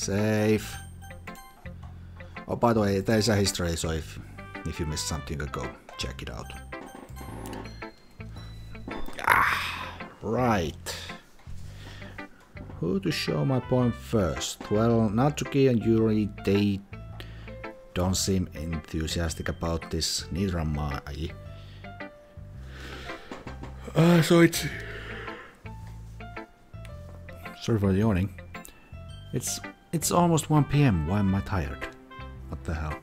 Safe. Oh, by the way, there's a history, so if you missed something, you go check it out. Right. Who to show my point first? Well, Natsuki and Yuri, they don't seem enthusiastic about this. Neither am I. So it's... Sorry for yawning. It's almost 1 PM. Why am I tired? What the hell?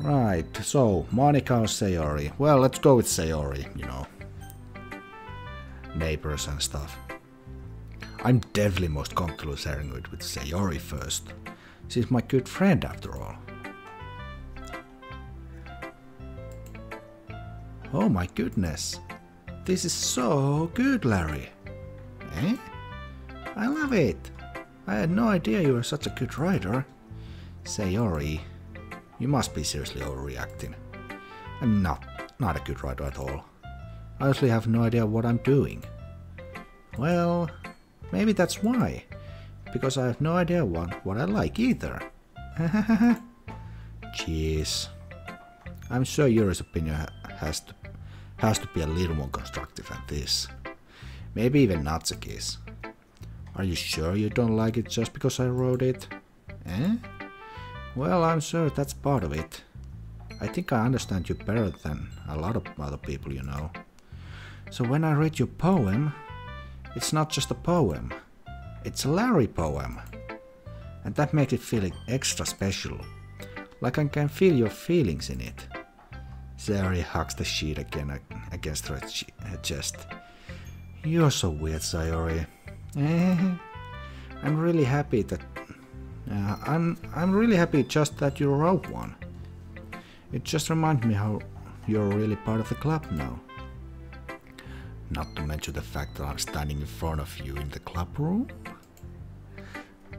Right, so Monika or Sayori? Well, let's go with Sayori, you know. Neighbors and stuff. I'm definitely most comfortable sharing it with Sayori first. She's my good friend after all. Oh my goodness. This is so good, Larry. Eh? I love it. I had no idea you were such a good writer. Sayori, you must be seriously overreacting. I'm not a good writer at all. I honestly have no idea what I'm doing. Well, maybe that's why. Because I have no idea what I like either. Jeez. I'm sure Yuri's opinion has to be a little more constructive than this. Maybe even Natsuki's. Are you sure you don't like it just because I wrote it? Eh? Well, I'm sure that's part of it. I think I understand you better than a lot of other people, you know. So when I read your poem, it's not just a poem. It's a Larry poem. And that makes it feel extra special. Like I can feel your feelings in it. Sayori hugs the sheet again against her chest. You're so weird, Sayori. I'm really happy that... I'm really happy just that you wrote one. It just reminds me how you're really part of the club now. Not to mention the fact that I'm standing in front of you in the club room.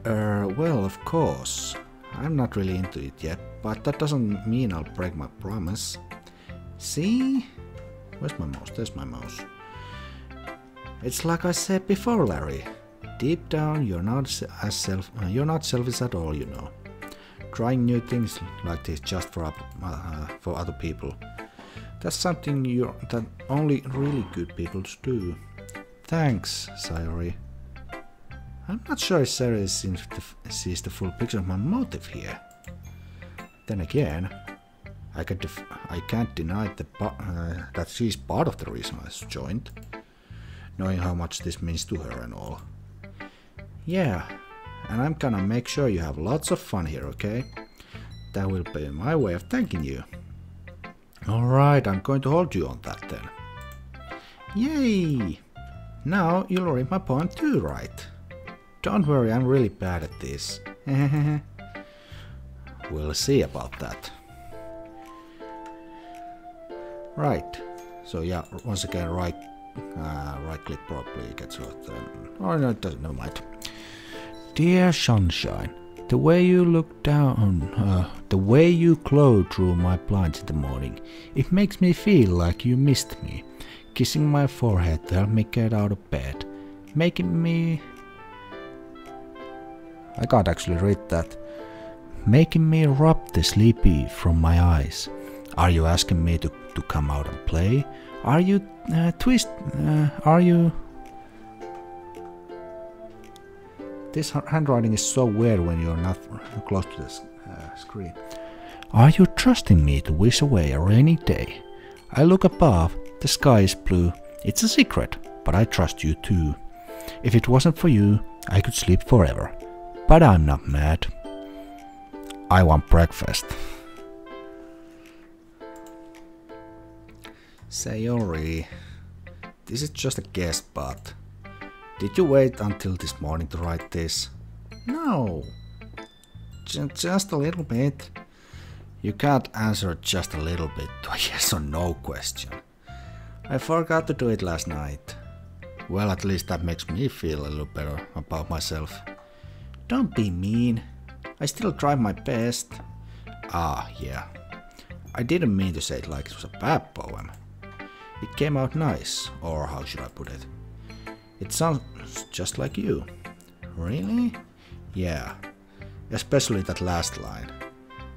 Well, of course. I'm not really into it yet, but that doesn't mean I'll break my promise. See? Where's my mouse? There's my mouse. It's like I said before, Larry. Deep down, you're not selfish at all, you know. Trying new things like this just for other people. That's something that only really good people do. Thanks, Sayori. I'm not sure if Sayori sees the full picture of my motive here. Then again, I can't deny that she's part of the reason I joined, knowing how much this means to her and all. Yeah, and I'm gonna make sure you have lots of fun here, okay? That will be my way of thanking you. Alright, I'm going to hold you on that then. Yay! Now you'll read my poem too, right? Don't worry, I'm really bad at this. We'll see about that. Right, so yeah, once again, right click probably gets rid of them. Oh no, it doesn't, never mind. Dear sunshine, the way you look down, the way you glow through my blinds in the morning, it makes me feel like you missed me. Kissing my forehead to help me get out of bed, making me... I can't actually read that. Making me rub the sleepy from my eyes. Are you asking me to come out and play? Are you are you... This handwriting is so weird when you're not close to the screen. Are you trusting me to wish away a rainy day? I look above, the sky is blue. It's a secret, but I trust you too. If it wasn't for you, I could sleep forever. But I'm not mad. I want breakfast. Sayori, this is just a guess, but did you wait until this morning to write this? No, just a little bit. You can't answer just a little bit to a yes or no question. I forgot to do it last night. Well, at least that makes me feel a little better about myself. Don't be mean. I still tried my best. Ah, yeah. I didn't mean to say it like it was a bad poem. It came out nice, or how should I put it? It sounds just like you. Really? Yeah, especially that last line.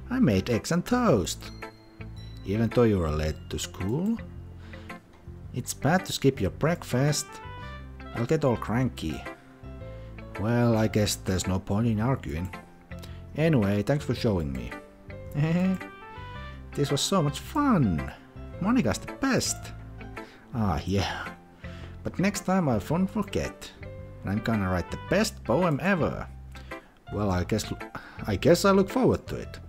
I made eggs and toast. Even though you were late to school? It's bad to skip your breakfast. I'll get all cranky. Well, I guess there's no point in arguing. Anyway, thanks for showing me. This was so much fun. Monika's the best. Ah, yeah. But next time I won't forget. I'm gonna write the best poem ever. Well, I guess I look forward to it.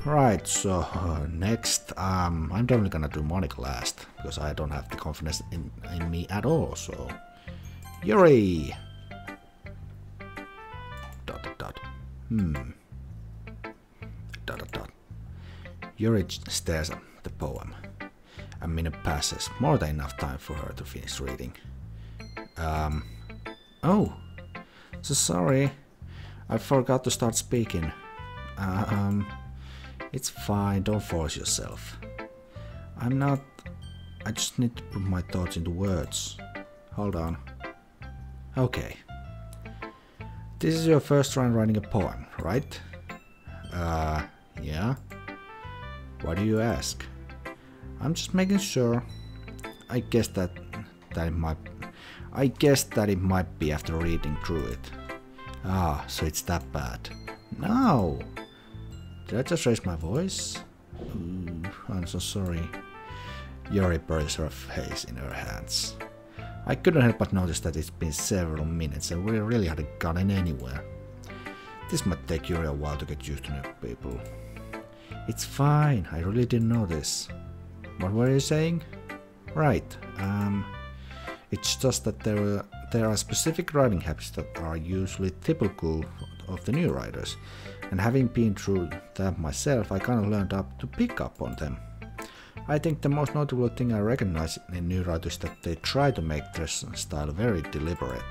Right, so next, I'm definitely gonna do Monika last, because I don't have the confidence in me at all, so... Yuri! Dot dot dot. Dot dot dot. Yuri stares at the poem. A minute passes, more than enough time for her to finish reading. Oh! So sorry, I forgot to start speaking. It's fine, don't force yourself. I just need to put my thoughts into words. Hold on. Okay. This is your first time writing a poem, right? Yeah? Why do you ask? I'm just making sure. I guess that it might be after reading through it. Ah, so it's that bad. No! Did I just raise my voice? Ooh, I'm so sorry. Yuri buries her face in her hands. I couldn't help but notice that it's been several minutes and we really hadn't gotten anywhere. This might take Yuri a while to get used to new people. It's fine, I really didn't know this. What were you saying? Right, it's just that there are specific writing habits that are usually typical of the new writers, and having been through that myself, I kind of learned up to pick up on them. I think the most notable thing I recognize in new writers is that they try to make their style very deliberate.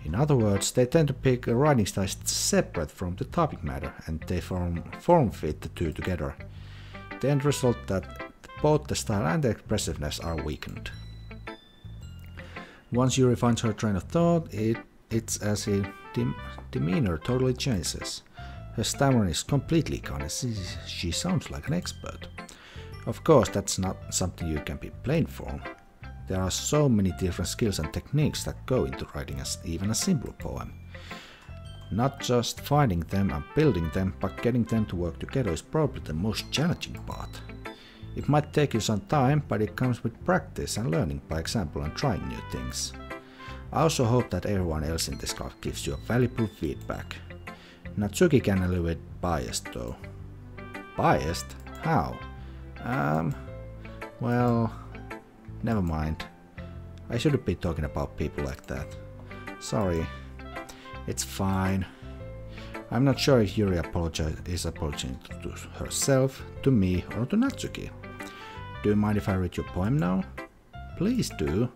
In other words, they tend to pick a writing style separate from the topic matter, and they form fit the two together. The end result that both the style and the expressiveness are weakened. Once Yuri finds her train of thought, it's as if demeanor totally changes. Her stammer is completely gone and she sounds like an expert. Of course, that's not something you can be blamed for. There are so many different skills and techniques that go into writing even a simple poem. Not just finding them and building them, but getting them to work together is probably the most challenging part. It might take you some time, but it comes with practice and learning by example and trying new things. I also hope that everyone else in this class gives you valuable feedback. Natsuki can a little bit biased though. Biased? How? Well, never mind. I shouldn't be talking about people like that. Sorry. It's fine. I'm not sure if Yuri is apologizing to herself, to me, or to Natsuki. Do you mind if I read your poem now? Please do.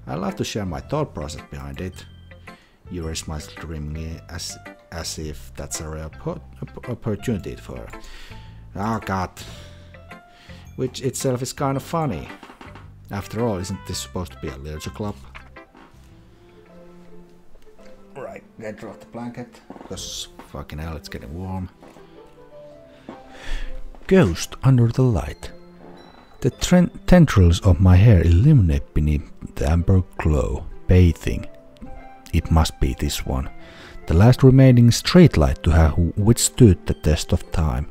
I love to share my thought process behind it. Yuri smiles dreamily as if that's a real opportunity for her. Oh god. Which itself is kind of funny. After all, isn't this supposed to be a literature club? Right, get rid of the blanket, because fucking hell, it's getting warm. Ghost under the light. The tendrils of my hair illuminate beneath the amber glow, bathing. It must be this one, the last remaining streetlight to have withstood the test of time,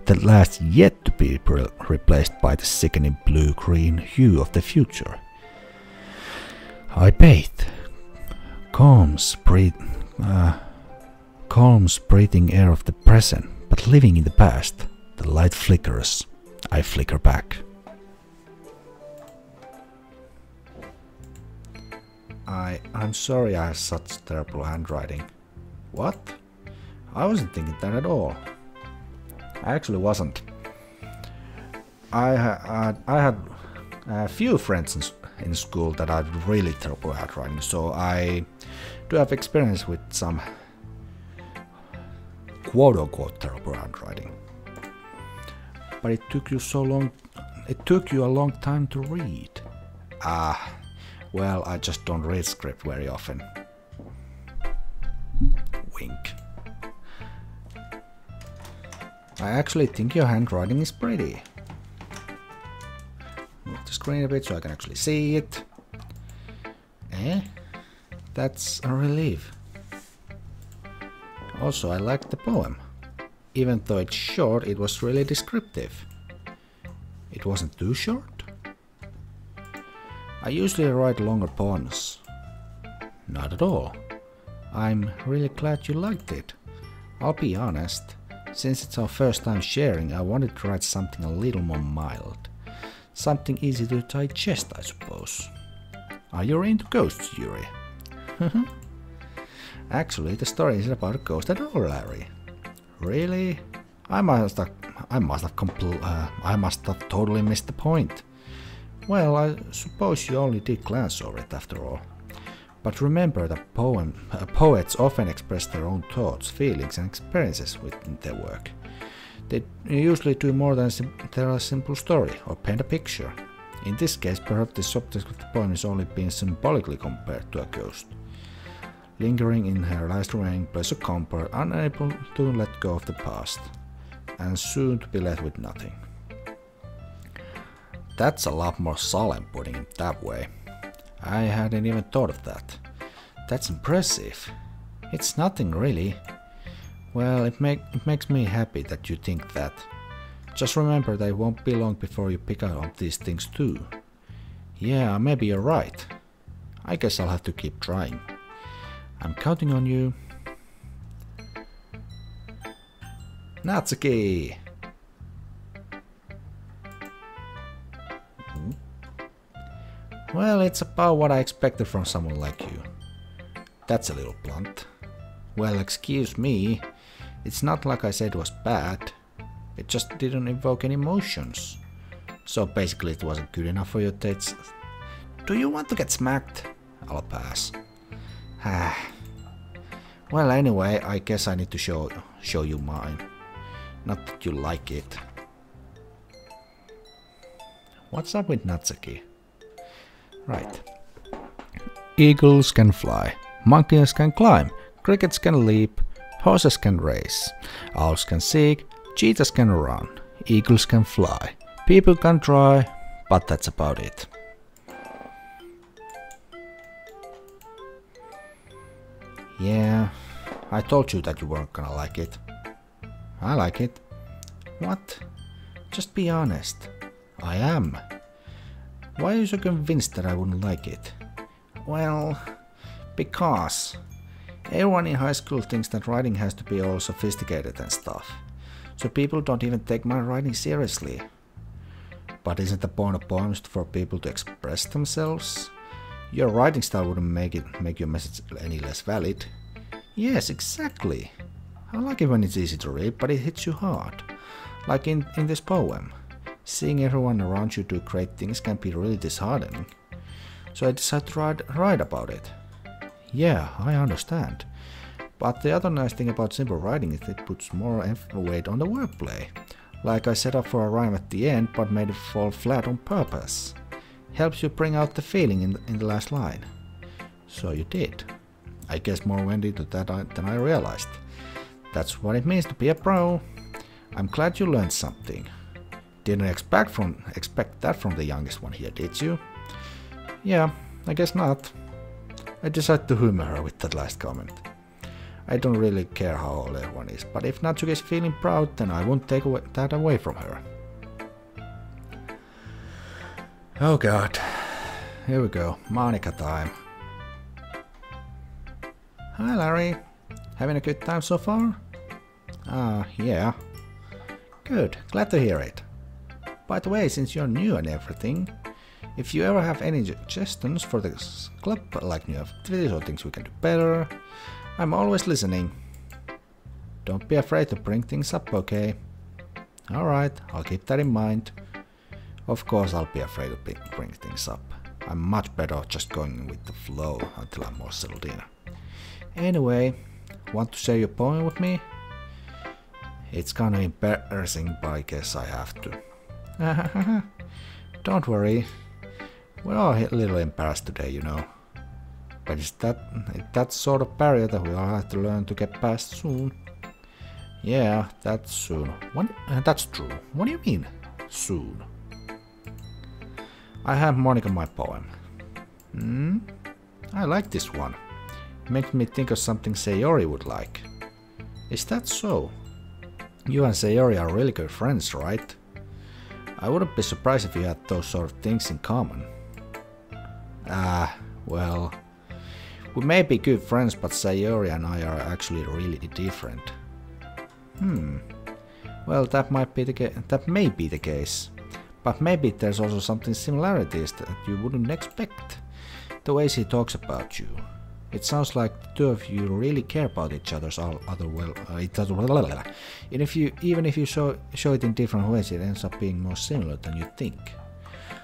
the last yet to be replaced by the sickening blue-green hue of the future. I bathe. Calm, breathing air of the present, but living in the past. The light flickers. I flicker back. I'm sorry I have such terrible handwriting. What? I wasn't thinking that at all. I actually wasn't. I had a few friends in school that had really terrible handwriting, so I do have experience with some quote-unquote terrible handwriting. But it took you a long time to read. Well, I just don't read script very often. Wink. I actually think your handwriting is pretty. Move the screen a bit so I can actually see it. Eh? That's a relief. Also, I liked the poem. Even though it's short, it was really descriptive. It wasn't too short? I usually write longer poems. Not at all. I'm really glad you liked it. I'll be honest, since it's our first time sharing, I wanted to write something a little more mild. Something easy to digest, I suppose. Are you into ghosts, Yuri? Actually, the story isn't about a ghost at all, Larry. Really? I must have totally missed the point. Well, I suppose you only did glance over it after all. But remember that poets often express their own thoughts, feelings and experiences within their work. They usually do more than tell a simple story or paint a picture. In this case, perhaps the subject of the poem is only being symbolically compared to a ghost. Lingering in her last remaining place of comfort, unable to let go of the past, and soon to be left with nothing. That's a lot more solemn putting it that way. I hadn't even thought of that. That's impressive. It's nothing really. Well, it makes me happy that you think that. Just remember that it won't be long before you pick up on these things too. Yeah, maybe you're right. I guess I'll have to keep trying. I'm counting on you. Natsuki! Well, it's about what I expected from someone like you. That's a little blunt. Well, excuse me. It's not like I said it was bad. It just didn't evoke any emotions. So basically it wasn't good enough for your taste. Do you want to get smacked? I'll pass. Well, anyway, I guess I need to show you mine. Not that you like it. What's up with Natsuki? Right. Eagles can fly, monkeys can climb, crickets can leap, horses can race, owls can seek, cheetahs can run, eagles can fly, people can try, but that's about it. Yeah, I told you that you weren't gonna like it. I like it. What? Just be honest. I am. Why are you so convinced that I wouldn't like it? Well, because everyone in high school thinks that writing has to be all sophisticated and stuff. So people don't even take my writing seriously. But isn't the point of poems for people to express themselves? Your writing style wouldn't make your message any less valid. Yes, exactly. I like it when it's easy to read, but it hits you hard. Like in this poem. Seeing everyone around you do great things can be really disheartening. So I decided to write about it. Yeah, I understand. But the other nice thing about simple writing is it puts more weight on the wordplay. Like I set up for a rhyme at the end, but made it fall flat on purpose. Helps you bring out the feeling in the last line. So you did. I guess more went into that than I realized. That's what it means to be a pro. I'm glad you learned something. Didn't expect that from the youngest one here, did you? Yeah, I guess not. I decided to humor her with that last comment. I don't really care how old everyone is, but if Natsuki is feeling proud, then I won't take that away from her. Oh god. Here we go. Monika time. Hi Larry. Having a good time so far? Yeah. Good. Glad to hear it. By the way, since you're new and everything, if you ever have any suggestions for the club, like new activities or things we can do better, I'm always listening. Don't be afraid to bring things up, okay? Alright, I'll keep that in mind. Of course I'll be afraid to bring things up. I'm much better just going with the flow until I'm more settled in. Anyway, want to share your poem with me? It's kinda embarrassing, but I guess I have to. Don't worry. We're all a little embarrassed today, you know. But is that sort of barrier that we'll have to learn to get past soon? Yeah, that's soon. That's true. What do you mean, soon? I have Monika my poem. I like this one. Makes me think of something Sayori would like. Is that so? You and Sayori are really good friends, right? I wouldn't be surprised if you had those sort of things in common. Well... We may be good friends, but Sayori and I are actually really different. Well, that may be the case. But maybe there's also something similarities that you wouldn't expect. The way she talks about you. It sounds like the two of you really care about each other's even if you show it in different ways, it ends up being more similar than you think.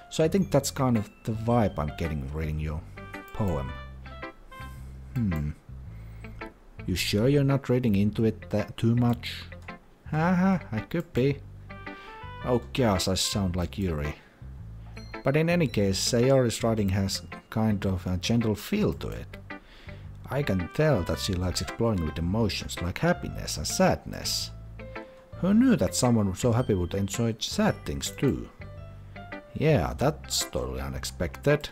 So I think that's kind of the vibe I'm getting reading your poem. You sure you're not reading into it too much? Haha, I could be. Oh gosh, I sound like Yuri. But in any case, Sayori's writing has kind of a gentle feel to it. I can tell that she likes exploring with emotions like happiness and sadness. Who knew that someone so happy would enjoy sad things too? Yeah, that's totally unexpected.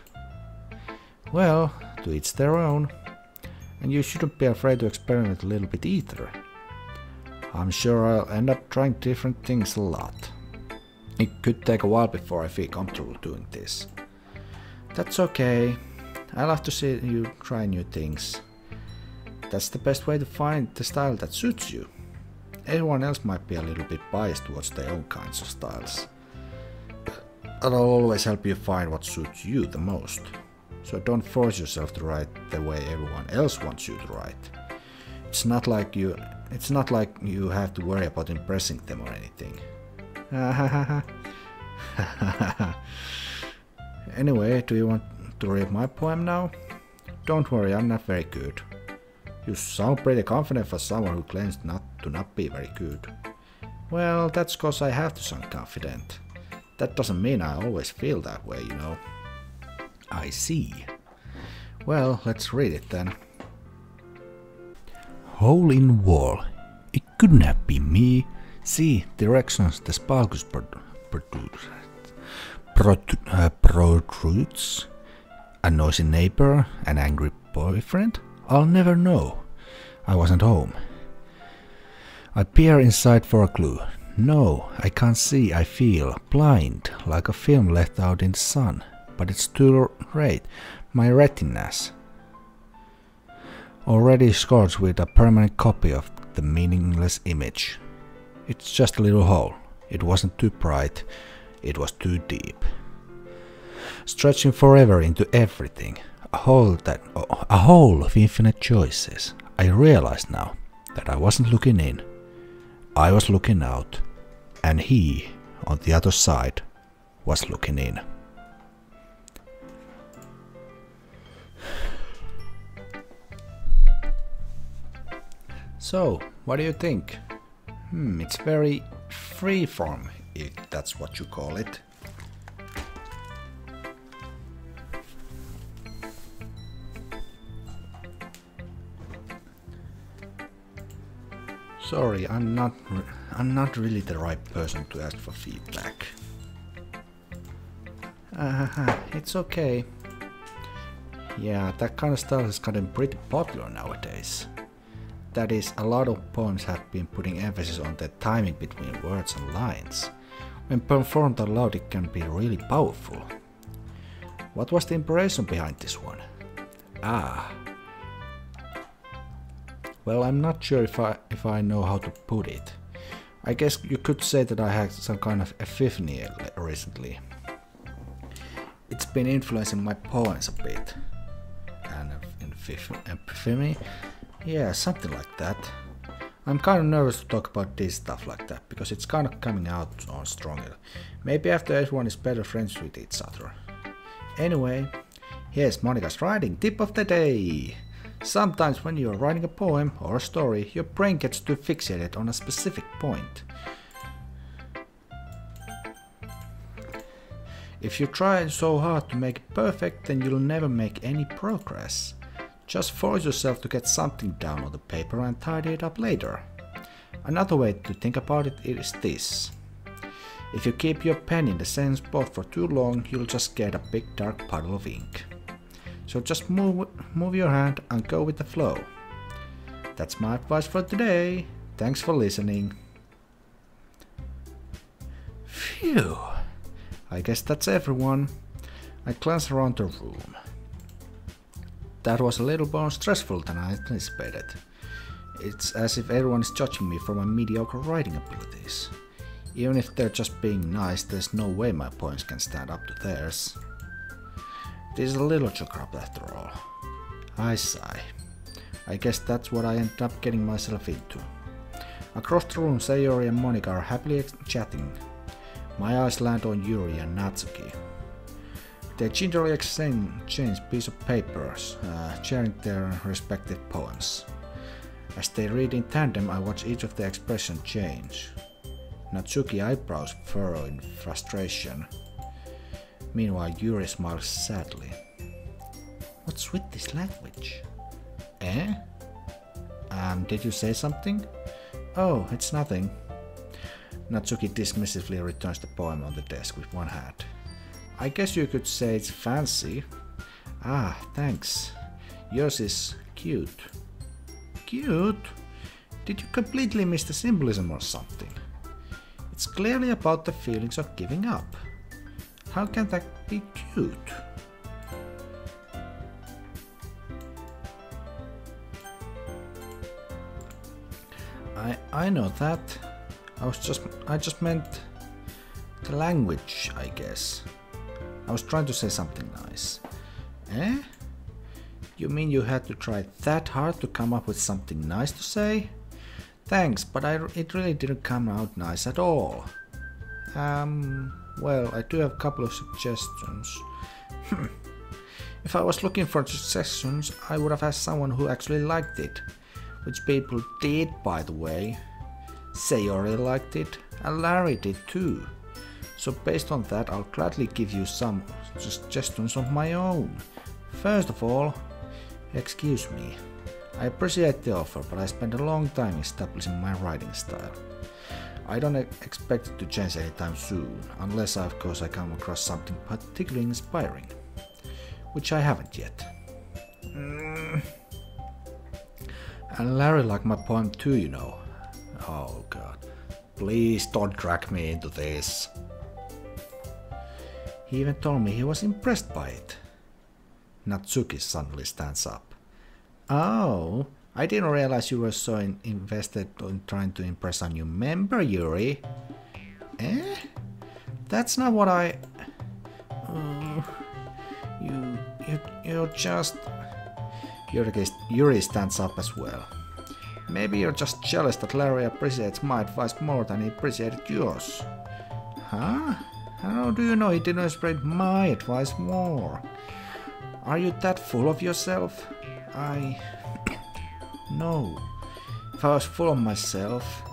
Well, to each their own. And you shouldn't be afraid to experiment a little bit either. I'm sure I'll end up trying different things a lot. It could take a while before I feel comfortable doing this. That's okay. I love to see you try new things. That's the best way to find the style that suits you. Everyone else might be a little bit biased towards their own kinds of styles. I'll always help you find what suits you the most. So don't force yourself to write the way everyone else wants you to write. It's not like you have to worry about impressing them or anything. Anyway, do you want to read my poem now? Don't worry, I'm not very good. You sound pretty confident for someone who claims to not be very good. Well, that's cause I have to sound confident. That doesn't mean I always feel that way, you know. I see. Well, let's read it then. Hole in wall. It couldn't have been me. See directions the sparkus protrudes. A noisy neighbor, an angry boyfriend. I'll never know. I wasn't home. I peer inside for a clue. No, I can't see, I feel blind, like a film left out in the sun. But it's too late. My retinas already scorched with a permanent copy of the meaningless image. It's just a little hole. It wasn't too bright. It was too deep. Stretching forever into everything. A hole of infinite choices. I realized now that I wasn't looking in. I was looking out. And he, on the other side, was looking in. So, what do you think? It's very freeform, if that's what you call it. Sorry, I'm not really the right person to ask for feedback. It's okay. Yeah, that kind of stuff has gotten pretty popular nowadays. That is, a lot of poems have been putting emphasis on the timing between words and lines. When performed aloud, it can be really powerful. What was the inspiration behind this one? Well, I'm not sure if I know how to put it. I guess you could say that I had some kind of epiphany recently. It's been influencing my poems a bit. And epiphany? Yeah, something like that. I'm kind of nervous to talk about this stuff like that, because it's kind of coming out on stronger. Maybe after everyone is better friends with each other. Anyway, here's Monika's writing tip of the day. Sometimes when you're writing a poem or a story, your brain gets too fixated on a specific point. If you try so hard to make it perfect, then you'll never make any progress. Just force yourself to get something down on the paper and tidy it up later. Another way to think about it is this. If you keep your pen in the same spot for too long, you'll just get a big dark puddle of ink. So just move your hand and go with the flow. That's my advice for today. Thanks for listening. Phew. I guess that's everyone. I glanced around the room. That was a little more stressful than I anticipated. It's as if everyone is judging me for my mediocre writing abilities. Even if they're just being nice, there's no way my poems can stand up to theirs. This is a literature club after all. I sigh. I guess that's what I ended up getting myself into. Across the room, Sayori and Monika are happily chatting. My eyes land on Yuri and Natsuki. They gingerly exchange pieces of papers, sharing their respective poems. As they read in tandem, I watch each of their expressions change. Natsuki eyebrows furrow in frustration. Meanwhile, Yuri smiles sadly. What's with this language? Eh? Did you say something? Oh, it's nothing. Natsuki dismissively returns the poem on the desk with one hand. I guess you could say it's fancy. Ah, thanks. Yours is cute. Cute? Did you completely miss the symbolism or something? It's clearly about the feelings of giving up. How can that be cute? I know that. I just meant the language, I guess. I was trying to say something nice. Eh? You mean you had to try that hard to come up with something nice to say? Thanks, but it really didn't come out nice at all. Well, I do have a couple of suggestions. If I was looking for suggestions, I would have asked someone who actually liked it. Which people did, by the way. Sayori liked it, and Larry did too. So based on that, I'll gladly give you some suggestions of my own. First of all, excuse me. I appreciate the offer, but I spent a long time establishing my writing style. I don't expect it to change anytime soon, unless of course I come across something particularly inspiring. Which I haven't yet. And Larry liked my poem too, you know. Oh god. Please don't drag me into this. He even told me he was impressed by it. Natsuki suddenly stands up. Oh, I didn't realize you were so invested in trying to impress a new member, Yuri. Eh? That's not what I... You're just... Yuri stands up as well. Maybe you're just jealous that Larry appreciates my advice more than he appreciated yours. Huh? How do you know he didn't appreciate my advice more? Are you that full of yourself? No. If I was full of myself,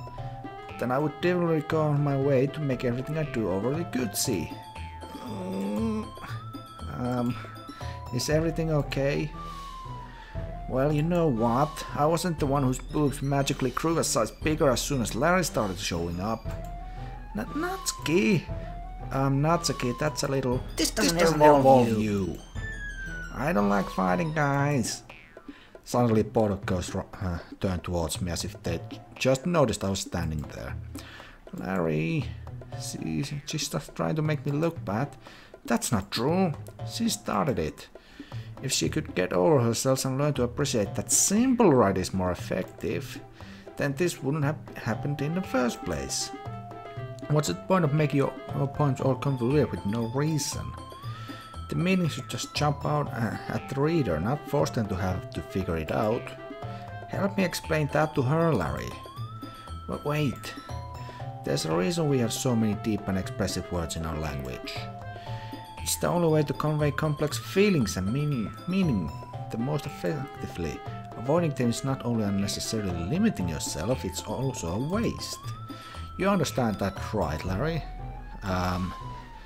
then I would definitely go on my way to make everything I do overly good, see? Is everything okay? Well, you know what? I wasn't the one whose boobs magically grew a size bigger as soon as Larry started showing up. Natsuki! Natsuki, that's a little... This doesn't involve you. I don't like fighting, guys. Suddenly both of girls turned towards me as if they just noticed I was standing there. Larry, she's just trying to make me look bad. That's not true. She started it. If she could get over herself and learn to appreciate that simple right is more effective, then this wouldn't have happened in the first place. What's the point of making your poems all convoluted with no reason? The meaning should just jump out at the reader, not force them to have to figure it out. Help me explain that to her, Larry. But wait, there's a reason we have so many deep and expressive words in our language. It's the only way to convey complex feelings and meaning the most effectively. Avoiding them is not only unnecessarily limiting yourself, it's also a waste. You understand that, right, Larry?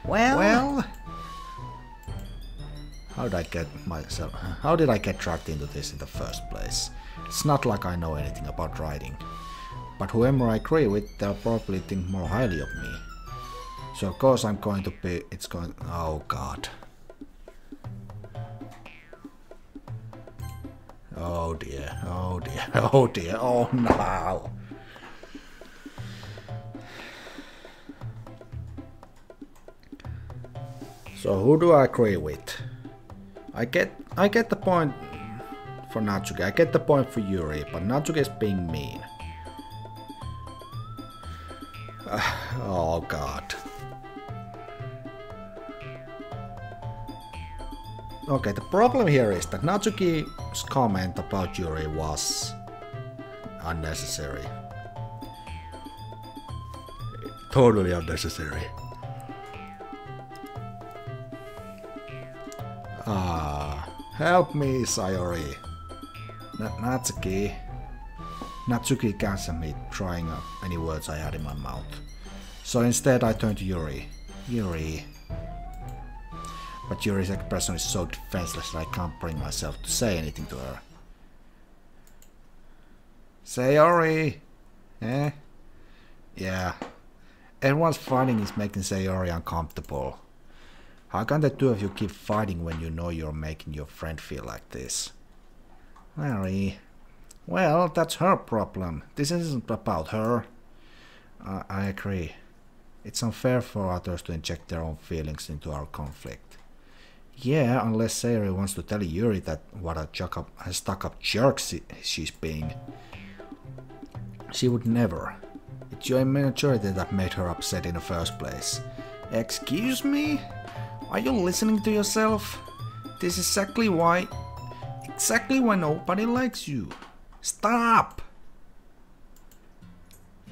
Well... How did I get dragged into this in the first place? It's not like I know anything about writing. But whoever I agree with, they'll probably think more highly of me. So of course I'm going to be... Oh god. Oh dear, oh dear, oh dear, oh no! So who do I agree with? I get the point for Natsuki, I get the point for Yuri, but Natsuki is being mean. Oh god. Okay, the problem here is that Natsuki's comment about Yuri was unnecessary. Totally unnecessary. Help me, Sayori. Natsuki cancelled me trying any words I had in my mouth. So instead I turned to Yuri. Yuri. But Yuri's expression is so defenseless that I can't bring myself to say anything to her. Sayori! Eh? Yeah. Everyone's fighting is making Sayori uncomfortable. How can the two of you keep fighting when you know you're making your friend feel like this? Mary. Well, that's her problem. This isn't about her. I agree. It's unfair for others to inject their own feelings into our conflict. Yeah, unless Sayori wants to tell Yuri that what a stuck-up jerk she's being. She would never. It's your immaturity that made her upset in the first place. Excuse me? Are you listening to yourself? This is exactly why nobody likes you. Stop!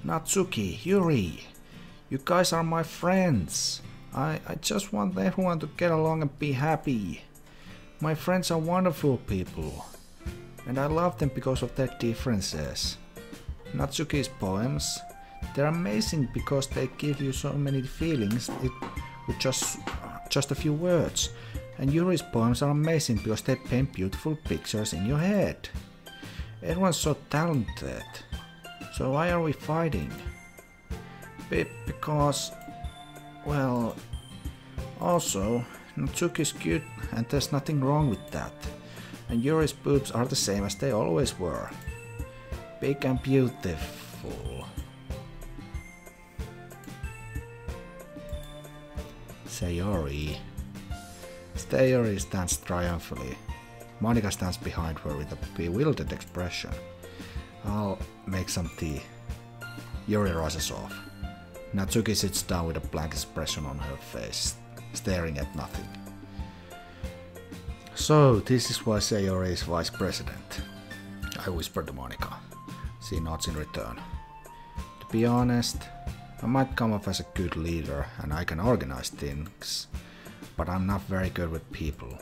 Natsuki, Yuri, you guys are my friends. I just want everyone to get along and be happy. My friends are wonderful people, and I love them because of their differences. Natsuki's poems, they're amazing because they give you so many feelings with just a few words. And Yuri's poems are amazing because they paint beautiful pictures in your head. Everyone's so talented. So why are we fighting? Because, well, also, Natsuki's cute and there's nothing wrong with that. And Yuri's boobs are the same as they always were. Big and beautiful. Sayori. Sayori stands triumphantly. Monika stands behind her with a bewildered expression. I'll make some tea. Yuri rushes off. Natsuki sits down with a blank expression on her face, staring at nothing. So, this is why Sayori is vice president, I whisper to Monika. She nods in return. To be honest, I might come off as a good leader and I can organize things, but I'm not very good with people.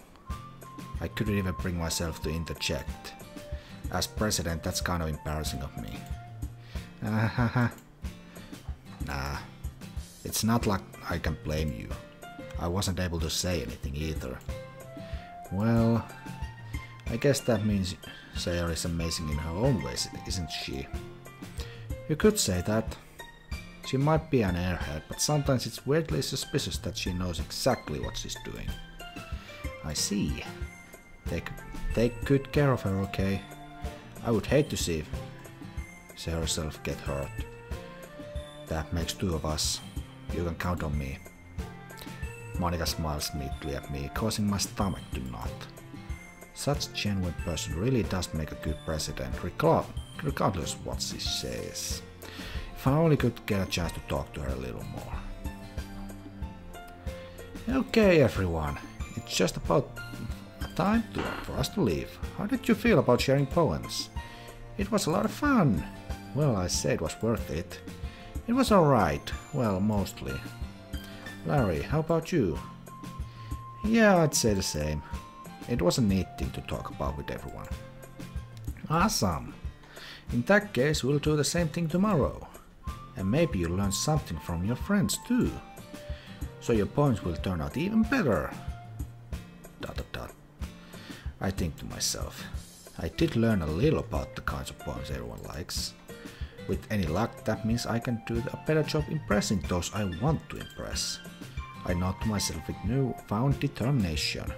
I couldn't even bring myself to interject. As president, that's kind of embarrassing of me. Nah, it's not like I can blame you. I wasn't able to say anything either. Well, I guess that means Sayori is amazing in her own ways, isn't she? You could say that. She might be an airhead, but sometimes it's weirdly suspicious that she knows exactly what she's doing. I see. Take good care of her, okay? I would hate to see herself get hurt. That makes two of us. You can count on me. Monika smiles neatly at me, causing my stomach to knot. Such a genuine person really does make a good president, regardless of what she says. If I only could get a chance to talk to her a little more. Okay, everyone. It's just about time for us to leave. How did you feel about sharing poems? It was a lot of fun. Well, I say it was worth it. It was alright. Well, mostly. Larry, how about you? Yeah, I'd say the same. It was a neat thing to talk about with everyone. Awesome. In that case, we'll do the same thing tomorrow. And maybe you'll learn something from your friends too. So your poems will turn out even better. ... I think to myself. I did learn a little about the kinds of poems everyone likes. With any luck, that means I can do a better job impressing those I want to impress. I nod to myself with newfound determination.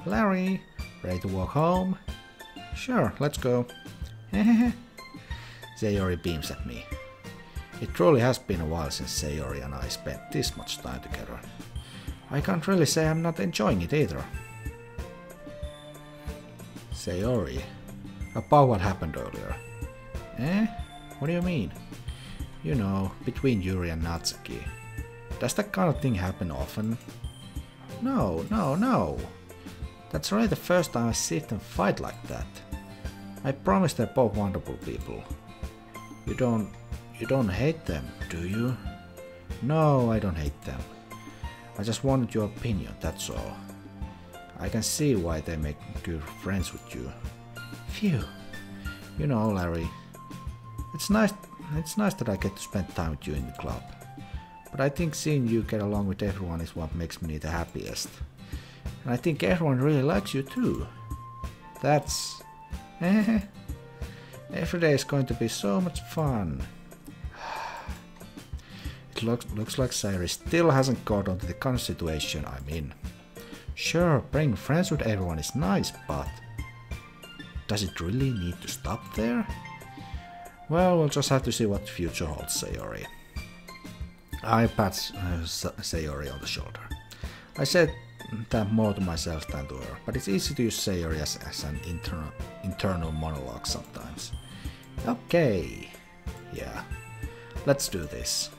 Larry, ready to walk home? Sure, let's go. Sayori beams at me. It truly has been a while since Sayori and I spent this much time together. I can't really say I'm not enjoying it either. Sayori, about what happened earlier. Eh? What do you mean? You know, between Yuri and Natsuki. Does that kind of thing happen often? No. That's really the first time I see them fight like that. I promise they're both wonderful people. You don't hate them, do you? No, I don't hate them. I just wanted your opinion, that's all. I can see why they make good friends with you. Phew. You know, Larry, it's nice that I get to spend time with you in the club. But I think seeing you get along with everyone is what makes me the happiest. And I think everyone really likes you too. That's... Every day is going to be so much fun. It looks like Sayori still hasn't caught on to the kind of situation I'm in. Sure, being friends with everyone is nice, but... does it really need to stop there? Well, we'll just have to see what the future holds, Sayori. I pat Sayori on the shoulder. I said that more to myself than to her, but it's easy to use Sayori as an internal monologue sometimes. Okay, yeah, let's do this.